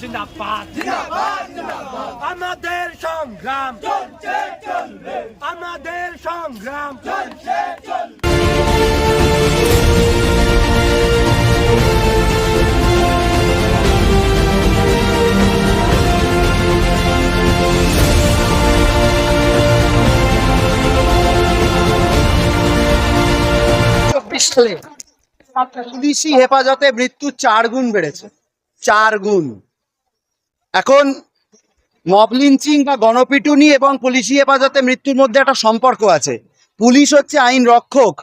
জিন্দাবাদ আমাদের সংগ্রাম আমাদের সংগ্রাম সালে পুলিশি হেফাজতে মৃত্যু 4 গুণ বেড়েছে, 4 গুণ। এখন মব লিঞ্চিং বা গণপিটুনি এবং পুলিশি হেফাজতে মৃত্যুর মধ্যে একটা সম্পর্ক আছে। পুলিশ হচ্ছে আইন রক্ষক,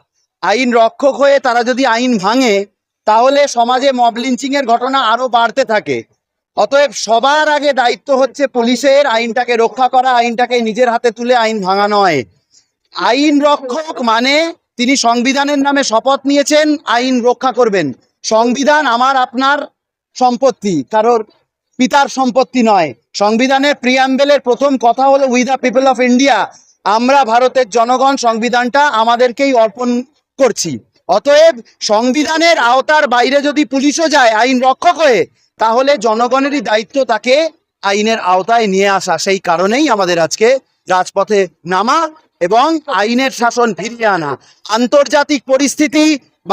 আইন রক্ষক হয়ে তারা যদি আইন ভাঙে তাহলে সমাজে মব লিঞ্চিং এর ঘটনা আরো বাড়তে থাকে। অতএব সবার আগে দায়িত্ব হচ্ছে পুলিশের আইনটাকে রক্ষা করা, আইনটাকে নিজের হাতে তুলে আইন ভাঙা নয়। আইন রক্ষক মানে তিনি সংবিধানের নামে শপথ নিয়েছেন আইন রক্ষা করবেন। সংবিধান আমার আপনার সম্পত্তি, কারোর পিতার সম্পত্তি নয়। সংবিধানের প্রিয়াম্বেলের প্রথম কথা হলো we the people of India, আমরা ভারতের জনগণ সংবিধানটা আমাদেরকেই অর্পণ করছি। অতএব সংবিধানের আওতার বাইরে যদি পুলিশও যায় আইন রক্ষক হয়ে, তাহলে জনগণেরই দায়িত্ব তাকে আইনের আওতায় নিয়ে আসা। সেই কারণেই আমাদের আজকে রাজপথে নামা এবং আইনের শাসন ফিরিয়ে আনা। আন্তর্জাতিক পরিস্থিতি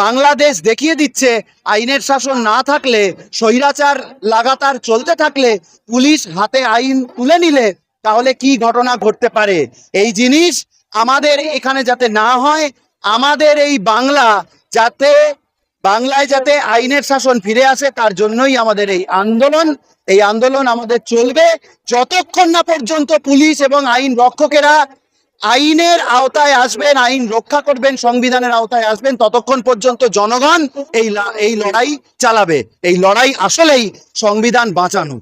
বাংলাদেশ দেখিয়ে দিচ্ছে আইনের শাসন না থাকলে, স্বৈরাচার লাগাতার চলতে থাকলে, পুলিশ হাতে আইন তুলে নিলে তাহলে কি ঘটনা ঘটতে পারে। এই জিনিস আমাদের এখানে যাতে না হয়, আমাদের এই বাংলায় যাতে আইনের শাসন ফিরে আসে, তার জন্যই আমাদের এই আন্দোলন। এই আন্দোলন আমাদের চলবে যতক্ষণ না পর্যন্ত পুলিশ এবং আইন রক্ষকেরা আইনের আওতায় আসবেন, আইন রক্ষা করবেন, সংবিধানের আওতায় আসবেন, ততক্ষণ পর্যন্ত জনগণ এই লড়াই চালাবে। এই লড়াই আসলেই সংবিধান বাঁচানো।